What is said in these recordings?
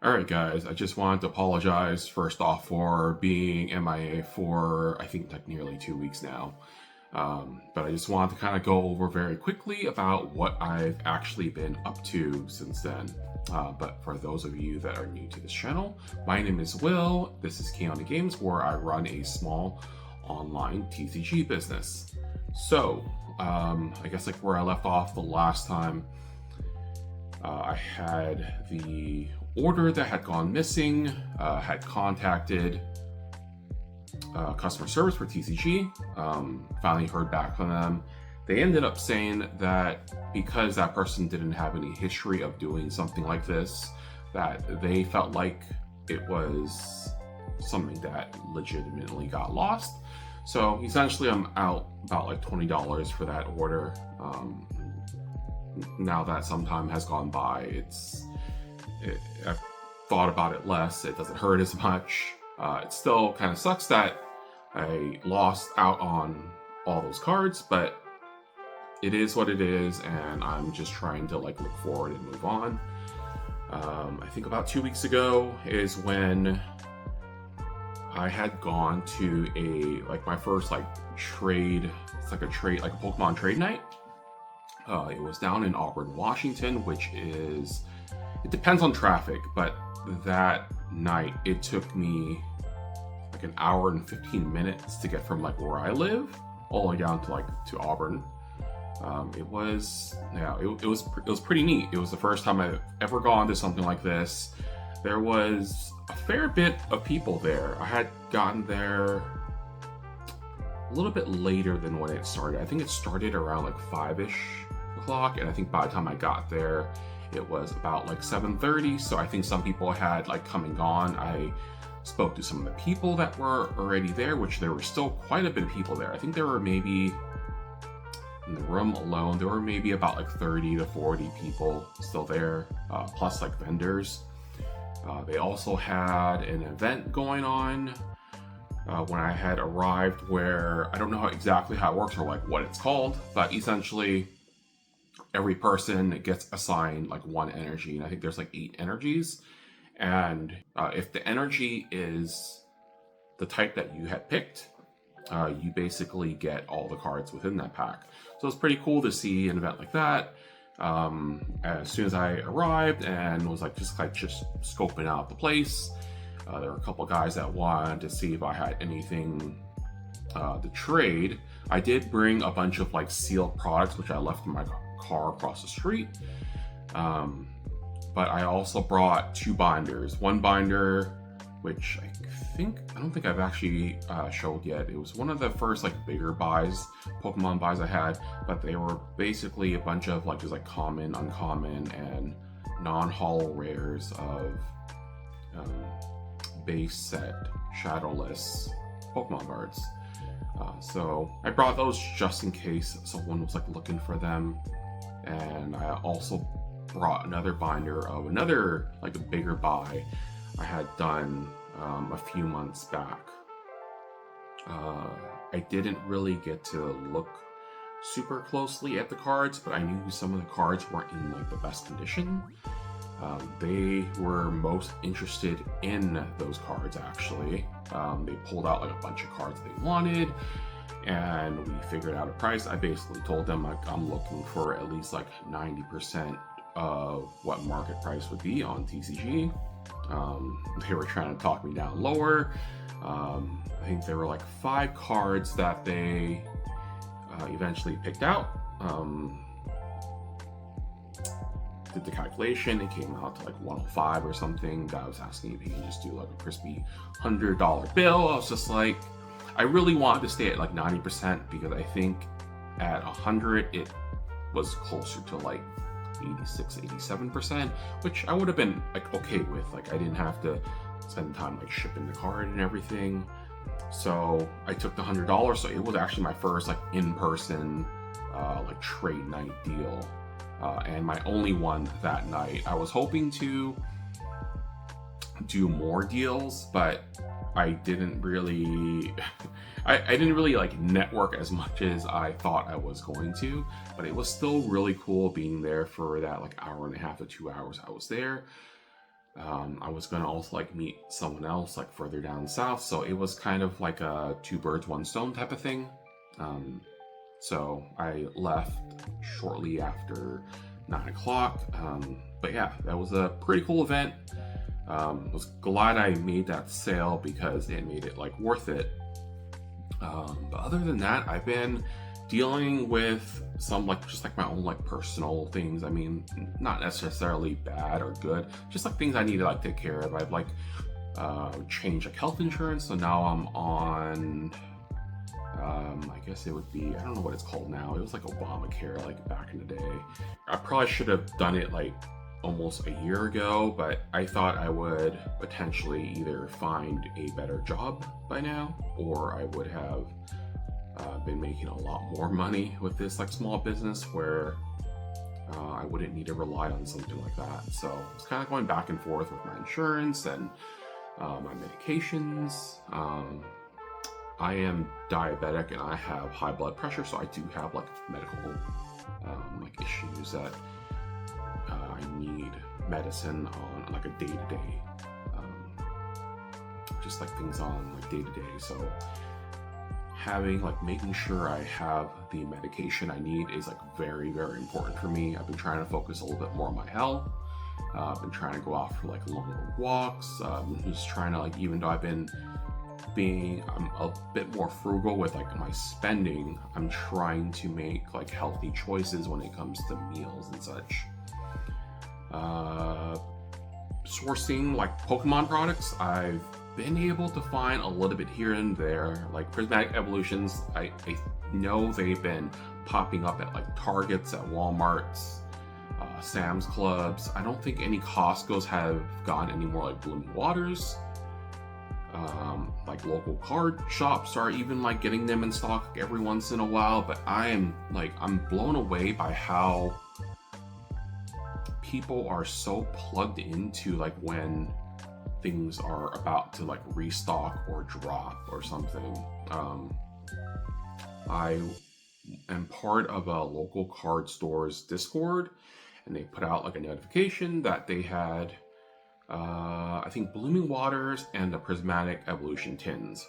Alright guys, I just wanted to apologize first off for being MIA for I think like nearly 2 weeks now. But I just wanted to kind of go over very quickly about what I've actually been up to since then. But for those of you that are new to this channel, my name is Will. This is Chaotic Games, where I run a small online TCG business. So, I guess like where I left off the last time, I had the order that had gone missing, had contacted customer service for TCG, finally heard back from them. They ended up saying that because that person didn't have any history of doing something like this, that they felt like it was something that legitimately got lost. So essentially I'm out about like $20 for that order. Now that some time has gone by, I've thought about it less. It doesn't hurt as much. It still kind of sucks that I lost out on all those cards, but it is what it is, and I'm just trying to like look forward and move on. I think about 2 weeks ago is when I had gone to my first like trade. It's like a Pokemon trade night. It was down in Auburn, Washington, which is, it depends on traffic, but that night it took me like an hour and 15 minutes to get from like where I live all the way down to Auburn. It was pretty neat. It was the first time I've ever gone to something like this. There was a fair bit of people there. I had gotten there a little bit later than when it started. I think it started around like 5-ish o'clock, and I think by the time I got there it was about like 7:30. So I think some people had like come and gone. I spoke to some of the people that were already there, which there were still quite a bit of people there. I think there were maybe, in the room alone, there were maybe about like 30 to 40 people still there, plus like vendors. They also had an event going on when I had arrived, where I don't know exactly how it works or like what it's called, but essentially every person gets assigned like one energy, and I think there's like 8 energies. And if the energy is the type that you had picked, you basically get all the cards within that pack. So it's pretty cool to see an event like that. As soon as I arrived and was just scoping out the place, there were a couple guys that wanted to see if I had anything to trade. I did bring a bunch of like sealed products, which I left in my car across the street. But I also brought 2 binders. One binder, which I don't think I've actually showed yet. It was one of the first like bigger Pokemon buys I had, but they were basically a bunch of like just like common, uncommon, and non-holo rares of base set shadowless Pokemon cards. So I brought those just in case someone was like looking for them. And I also brought another binder of another like a bigger buy I had done a few months back. I didn't really get to look super closely at the cards, but I knew some of the cards weren't in like the best condition. They were most interested in those cards actually. They pulled out like a bunch of cards they wanted, and we figured out a price. I basically told them like I'm looking for at least like 90% of what market price would be on TCG. They were trying to talk me down lower. I think there were like 5 cards that they eventually picked out. Did the calculation, it came out to like 105 or something. Guy was asking if he could just do like a crispy $100 bill. I was just like, I really wanted to stay at like 90%, because I think at 100 it was closer to like 86-87%, which I would have been like okay with. Like I didn't have to spend time like shipping the card and everything. So I took the $100. So it was actually my first like in-person like trade night deal, and my only one that night. I was hoping to do more deals, but I didn't really I didn't really like network as much as I thought I was going to, but it was still really cool being there for that like hour and a half to 2 hours I was there. I was gonna also like meet someone else like further down south, so it was kind of like a two birds, one stone type of thing. So I left shortly after 9 o'clock. But yeah, that was a pretty cool event. Was glad I made that sale because it made it like worth it. But other than that, I've been dealing with some like just like my own like personal things. I mean, not necessarily bad or good, just like things I need to like take care of. I've like changed like health insurance, so now I'm on I guess it would be, I don't know what it's called now. It was like Obamacare like back in the day. I probably should have done it like almost a year ago, but I thought I would potentially either find a better job by now, or I would have been making a lot more money with this like small business where I wouldn't need to rely on something like that. So it's kind of going back and forth with my insurance and my medications. I am diabetic and I have high blood pressure, so I do have like medical like issues that I need medicine on like a day-to-day, just like things on like day-to-day. So making sure I have the medication I need is like very, very important for me. I've been trying to focus a little bit more on my health. I've been trying to go out for like longer walks. Just trying to like, even though I'm a bit more frugal with like my spending, I'm trying to make like healthy choices when it comes to meals and such. Sourcing like Pokemon products, I've been able to find a little bit here and there, like prismatic evolutions. I know they've been popping up at like Targets, at Walmarts, Sam's Clubs. I don't think any Costco's have gone any more like Blooming Waters. Like local card shops are even like getting them in stock every once in a while, but I'm blown away by how people are so plugged into like when things are about to like restock or drop or something. I am part of a local card store's Discord, and they put out like a notification that they had I think Blooming Waters and the Prismatic Evolution tins.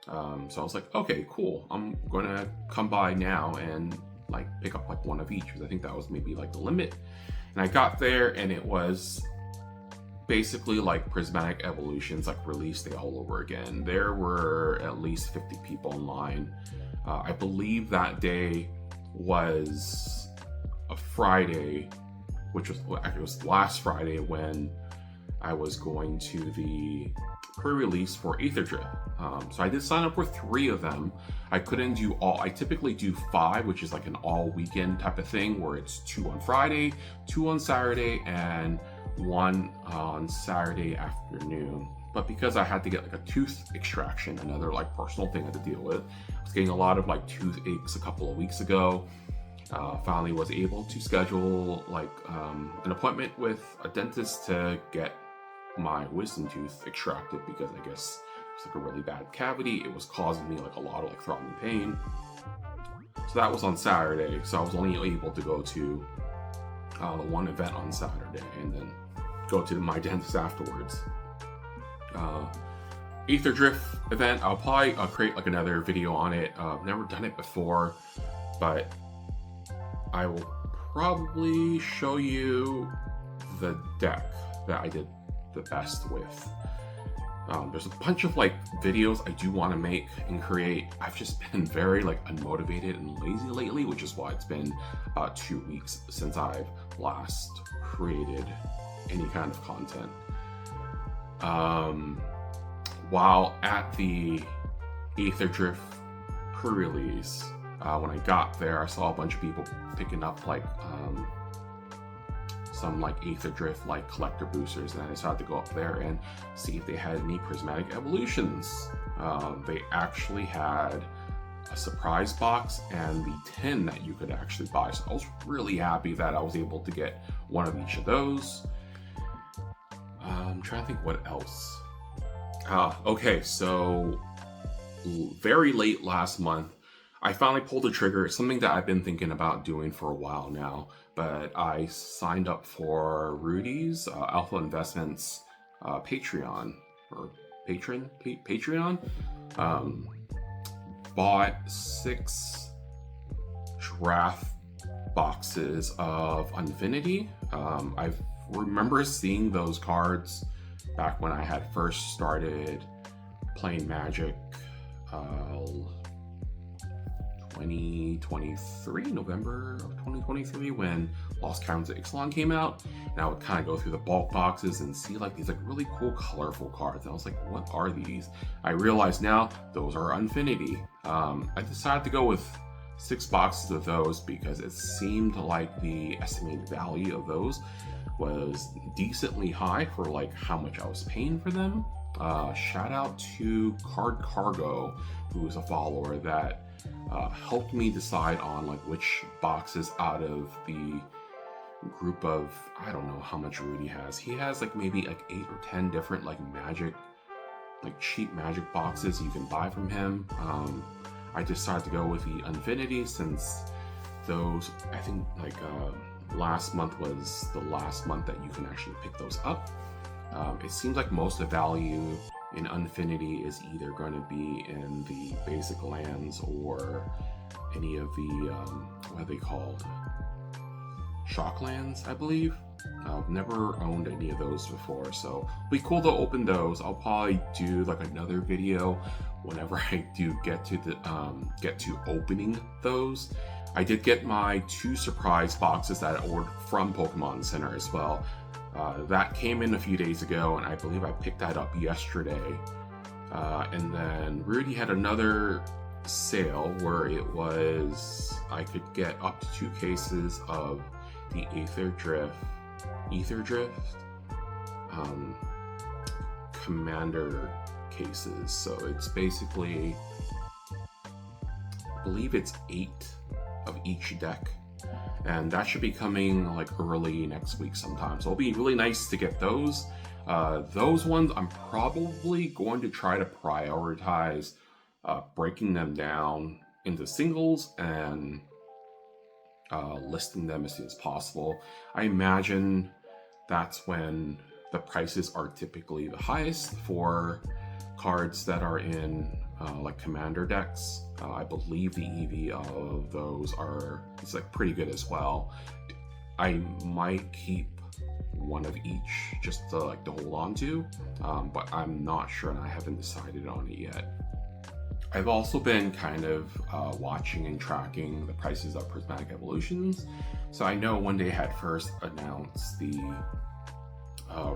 So I was like, okay, cool. I'm gonna come by now and like pick up like one of each, because I think that was maybe like the limit. And I got there and it was basically like Prismatic Evolutions like release day all over again. There were at least 50 people in line. I believe that day was a Friday, which was actually it was last Friday when I was going to the pre-release for Aetherdrift. So I did sign up for 3 of them. I couldn't do all. I typically do 5, which is like an all weekend type of thing where it's 2 on Friday, 2 on Saturday, and 1 on Saturday afternoon. But because I had to get like a tooth extraction, another like personal thing I had to deal with, I was getting a lot of like toothaches a couple of weeks ago. Finally was able to schedule like an appointment with a dentist to get my wisdom tooth extracted, because I guess it's like a really bad cavity. It was causing me like a lot of like throbbing pain. So that was on Saturday. So I was only able to go to the one event on Saturday and then go to my dentist afterwards. Aetherdrift event, I'll probably create like another video on it. I've never done it before, but I will probably show you the deck that I did the best with. There's a bunch of like videos I do want to make and create. I've just been very like unmotivated and lazy lately, which is why it's been 2 weeks since I've last created any kind of content. While at the Aetherdrift pre-release, when I got there, I saw a bunch of people picking up like some like Aetherdrift like collector boosters, and I decided to go up there and see if they had any Prismatic Evolutions. They actually had a surprise box and the tin that you could actually buy, so I was really happy that I was able to get one of each of those. I'm trying to think what else. Okay, so very late last month, I finally pulled the trigger. It's something that I've been thinking about doing for a while now, but I signed up for Rudy's Alpha Investments Patreon or Patreon. Bought 6 draft boxes of Infinity. I remember seeing those cards back when I had first started playing Magic, 2023, November of 2023, when Lost Cannons of Ixalan came out, and I would kind of go through the bulk boxes and see like these like really cool colorful cards, and I was like, what are these? I realize now those are Infinity. I decided to go with 6 boxes of those because it seemed like the estimated value of those was decently high for like how much I was paying for them. Shout out to Card Cargo, who is a follower that helped me decide on like which boxes out of the group of, I don't know how much Rudy has. He has like maybe like 8 or 10 different like magic, like cheap magic boxes you can buy from him. I decided to go with the Infinity since those, I think like last month was the last month that you can actually pick those up. It seems like most of the value in Infinity is either going to be in the basic lands or any of the, what are they called? Shock lands, I believe. I've never owned any of those before, so it'll be cool to open those. I'll probably do like another video whenever I do get to opening those. I did get my 2 surprise boxes that I ordered from Pokemon Center as well. That came in a few days ago, and I believe I picked that up yesterday. And then Rudy had another sale where it was, I could get up to 2 cases of the Aetherdrift Commander cases. So it's basically, I believe it's 8 of each deck, and that should be coming like early next week sometime. So it'll be really nice to get those. Those ones I'm probably going to try to prioritize breaking them down into singles and listing them as soon as possible. I imagine that's when the prices are typically the highest for cards that are in like commander decks. I believe the EV of those it's like pretty good as well. I might keep one of each just to like to hold on to, but I'm not sure and I haven't decided on it yet. I've also been kind of watching and tracking the prices of Prismatic Evolutions. So I know when they had first announced the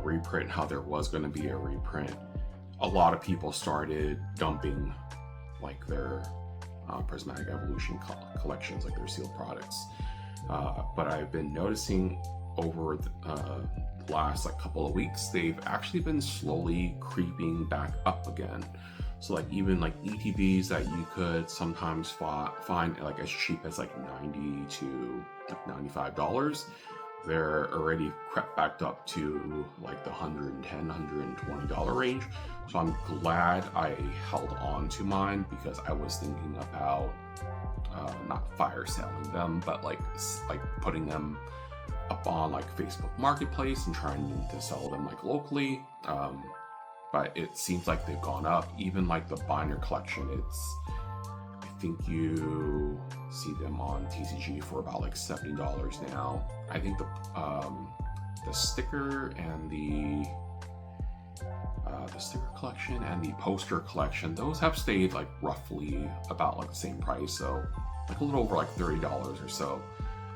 reprint, how there was going to be a reprint, a lot of people started dumping like their Prismatic Evolution collections, like their sealed products. But I've been noticing over the last like couple of weeks, they've actually been slowly creeping back up again. So like even like ETBs that you could sometimes find like as cheap as like $90 to like $95, they're already crept back up to like the $110, $120 range. So I'm glad I held on to mine because I was thinking about not fire selling them, but like putting them up on like Facebook Marketplace and trying to sell them like locally. But it seems like they've gone up. Even like the binder collection, I think you see them on TCG for about like $70 now. I think the sticker and the sticker collection and the poster collection, those have stayed like roughly about like the same price, so like a little over like $30 or so.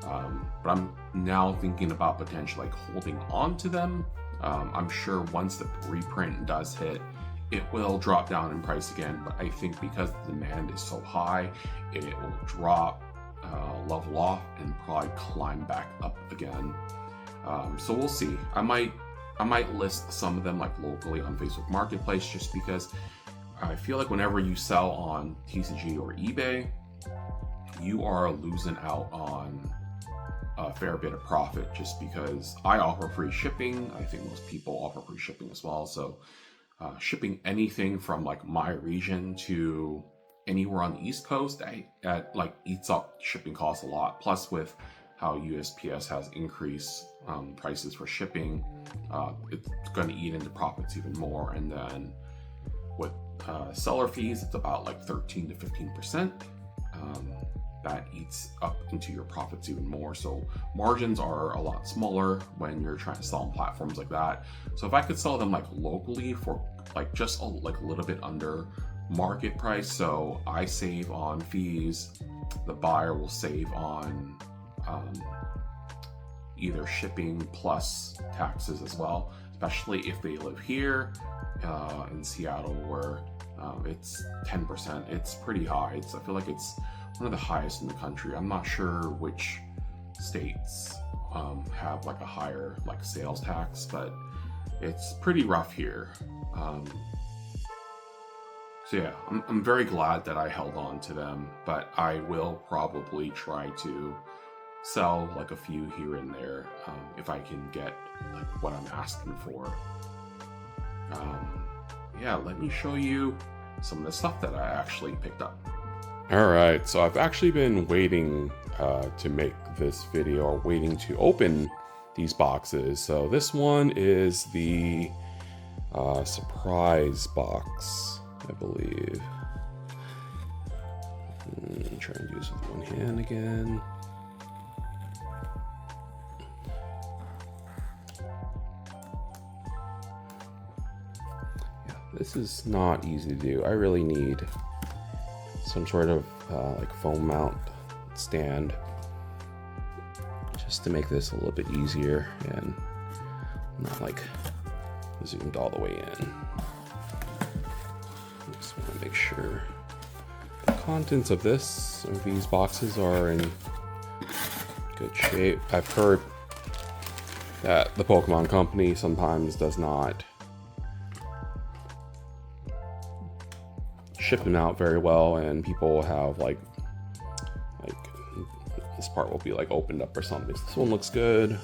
But I'm now thinking about potentially like holding on to them. I'm sure once the reprint does hit, it will drop down in price again, but I think because the demand is so high, it will drop, level off, and probably climb back up again. So we'll see. I might list some of them like locally on Facebook Marketplace, just because I feel like whenever you sell on TCG or eBay, you are losing out on a fair bit of profit, just because I offer free shipping. I think most people offer free shipping as well. So shipping anything from like my region to anywhere on the East Coast, that like eats up shipping costs a lot. Plus with how USPS has increased prices for shipping. It's going to eat into profits even more. And then with seller fees, it's about like 13 to 15%. That eats up into your profits even more. So margins are a lot smaller when you're trying to sell on platforms like that. So if I could sell them like locally for like just a little bit under market price, so I save on fees, the buyer will save on either shipping plus taxes as well, especially if they live here in Seattle, where it's 10%. It's pretty high. I feel like it's one of the highest in the country. I'm not sure which states have like a higher like sales tax, but it's pretty rough here. So yeah, I'm very glad that I held on to them, but I will probably try to sell like a few here and there if I can get like what I'm asking for. Yeah, let me show you some of the stuff that I actually picked up. Alright, so I've actually been waiting to make this video, or waiting to open these boxes. So this one is the surprise box, I believe. Try and do this with one hand again. Yeah, this is not easy to do. I really need some sort of like foam mount stand just to make this a little bit easier and not like zoomed all the way in. Just want to make sure the contents of these boxes are in good shape. I've heard that the Pokemon Company sometimes does not ship them out very well, and people will have like this part will be like opened up or something. This one looks good.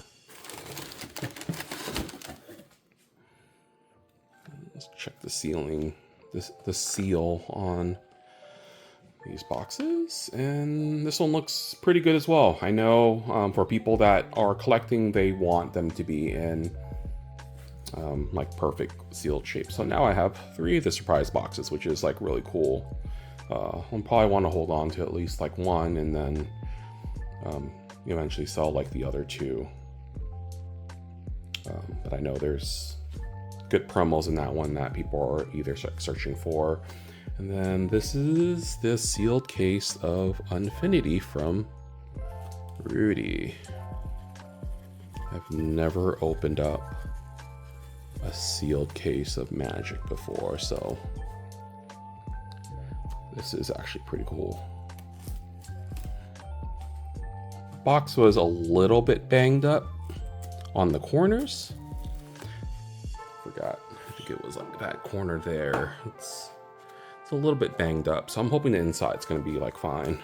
Let's check the sealing, the seal on these boxes, and this one looks pretty good as well. I know for people that are collecting, they want them to be in like perfect sealed shape. So now I have 3 of the surprise boxes, which is like really cool. I'll probably want to hold on to at least like one, and then eventually sell like the other 2. But I know there's good promos in that one that people are either searching for. And then this is the sealed case of Infinity from Rudy. I've never opened up a sealed case of Magic before, so this is actually pretty cool. Box was a little bit banged up on the corners. Forgot, I think it was like that corner there. It's a little bit banged up, so I'm hoping the inside's gonna be like fine.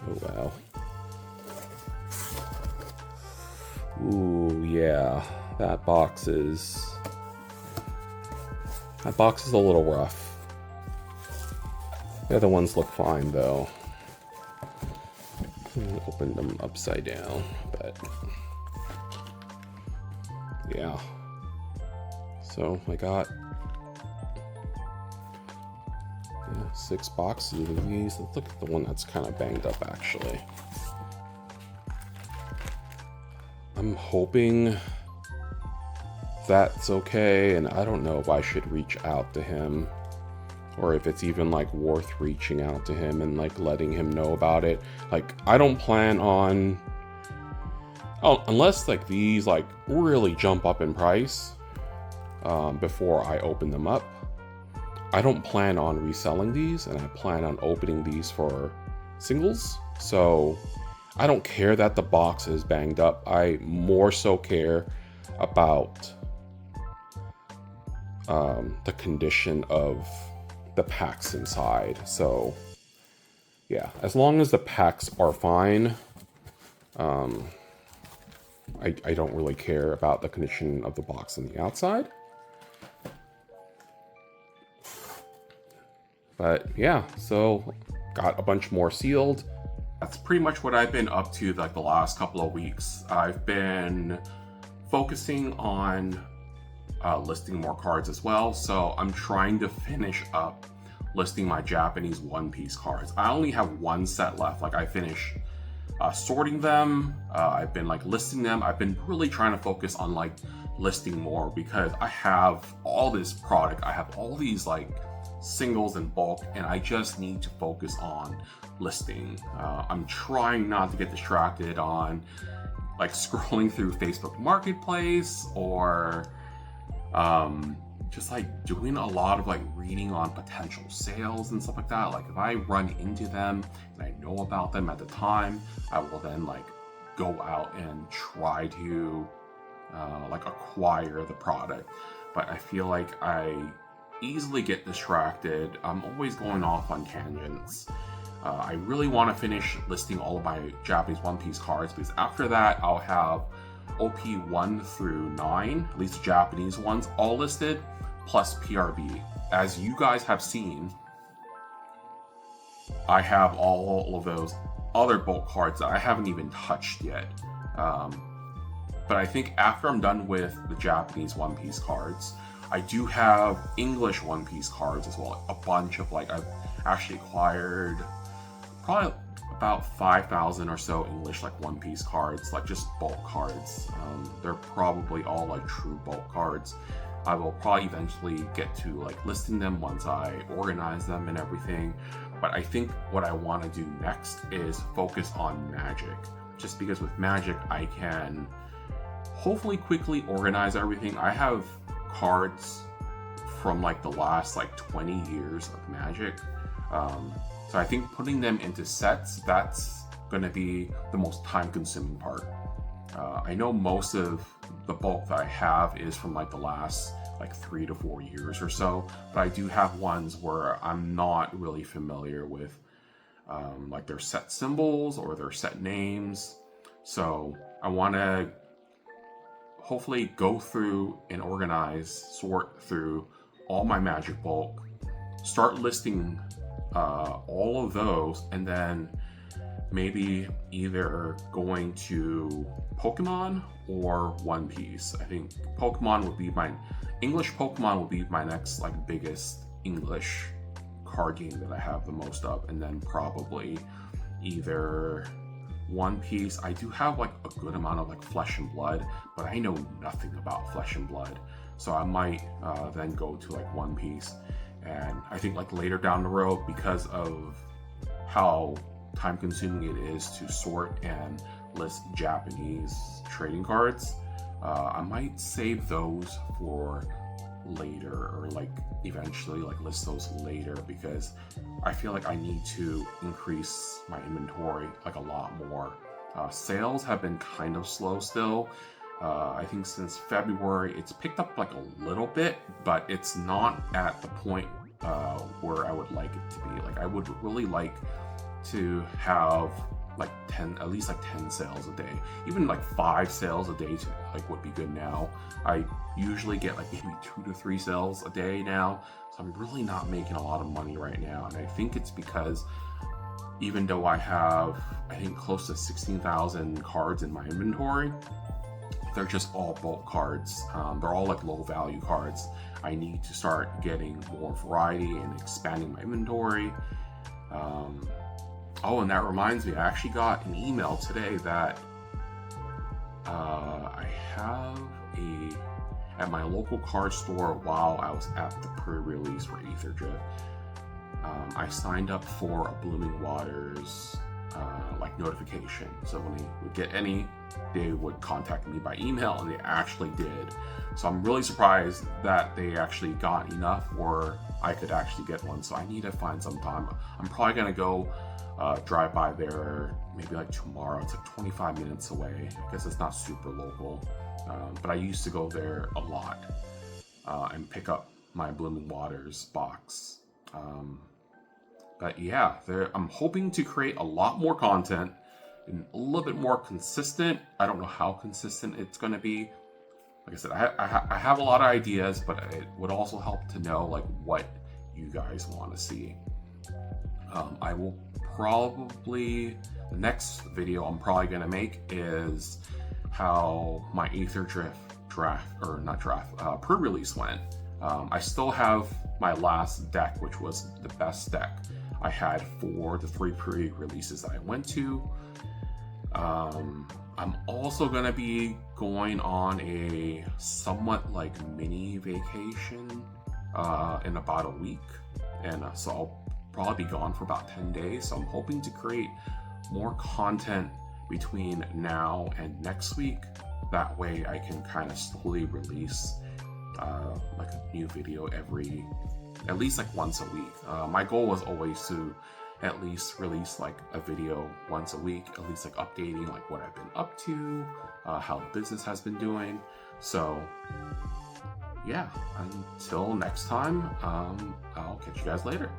Oh wow. Ooh, yeah, that box is a little rough. The other ones look fine though. Opened them upside down, but yeah. So I got 6 boxes of these. Let's look at the one that's kind of banged up actually. I'm hoping that's okay, and I don't know if I should reach out to him, or if it's even like worth reaching out to him and like letting him know about it. Like, I don't plan on, unless like these like really jump up in price before I open them up, I don't plan on reselling these, and I plan on opening these for singles. So I don't care that the box is banged up. I more so care about the condition of the packs inside. So yeah, as long as the packs are fine, I don't really care about the condition of the box on the outside. But yeah, so got a bunch more sealed. That's pretty much what I've been up to like the last couple of weeks. I've been focusing on listing more cards as well. So I'm trying to finish up listing my Japanese One Piece cards. I only have one set left. Like I finished sorting them. I've been like listing them. I've been really trying to focus on like listing more because I have all this product. I have all these like singles in bulk and I just need to focus on listing. I'm trying not to get distracted on like scrolling through Facebook Marketplace or just like doing a lot of like reading on potential sales and stuff like that. Like if I run into them and I know about them at the time, I will then like go out and try to like acquire the product. But I feel like I easily get distracted. I'm always going off on tangents. I really want to finish listing all of my Japanese One Piece cards because after that I'll have OP 1 through 9, at least the Japanese ones, all listed, plus PRB. As you guys have seen, I have all of those other bulk cards that I haven't even touched yet. But I think after I'm done with the Japanese One Piece cards, I do have English One Piece cards as well. A bunch of like, I've actually acquired probably about 5,000 or so English like One Piece cards, like just bulk cards. They're probably all like true bulk cards. I will probably eventually get to like listing them once I organize them and everything. But I think what I want to do next is focus on Magic. Just because with Magic, I can hopefully quickly organize everything. I have cards from like the last like 20 years of Magic. So I think putting them into sets, that's going to be the most time consuming part. I know most of the bulk that I have is from like the last like 3 to 4 years or so, but I do have ones where I'm not really familiar with like their set symbols or their set names. So I want to hopefully go through and organize, sort through all my Magic bulk, start listing all of those, and then maybe either going to Pokemon or One Piece. I think Pokemon would be English Pokemon would be my next like biggest English card game that I have the most of, and then probably either One Piece. I do have like a good amount of like Flesh and Blood, but I know nothing about Flesh and Blood, so I might then go to like One Piece. And I think like later down the road, because of how time consuming it is to sort and list Japanese trading cards, I might save those for later, or like eventually like list those later, because I feel like I need to increase my inventory like a lot more. Sales have been kind of slow still. I think since February it's picked up like a little bit, but it's not at the point where I would like it to be. Like I would really like to have like 10, at least like 10 sales a day. Even like 5 sales a day like would be good now. I usually get like maybe 2 to 3 sales a day now, so I'm really not making a lot of money right now. And I think it's because even though I have, I think, close to 16,000 cards in my inventory, they're just all bulk cards. They're all like low value cards. I need to start getting more variety and expanding my inventory. Oh, and that reminds me, I actually got an email today that I have at my local card store while I was at the pre-release for Aetherdrift. I signed up for a Blooming Waters like notification. So when they would get any, they would contact me by email, and they actually did. So I'm really surprised that they actually got enough where I could actually get one. So I need to find some time. I'm probably gonna go drive by there maybe like tomorrow. It's like 25 minutes away. I guess it's not super local, but I used to go there a lot and pick up my Blooming Waters box. But yeah, I'm hoping to create a lot more content and a little bit more consistent. I don't know how consistent it's going to be. Like I said, I have a lot of ideas, but it would also help to know like what you guys want to see. I will probably, the next video I'm probably gonna make is how my Aetherdrift pre-release went. I still have my last deck, which was the best deck I had for the 3 pre-releases that I went to. I'm also gonna be going on a somewhat like mini vacation in about a week, and so I'll probably be gone for about 10 days. So I'm hoping to create more content between now and next week. That way I can kind of slowly release like a new video at least like once a week. My goal was always to at least release like a video once a week, at least like updating like what I've been up to, how the business has been doing. So yeah, until next time, I'll catch you guys later.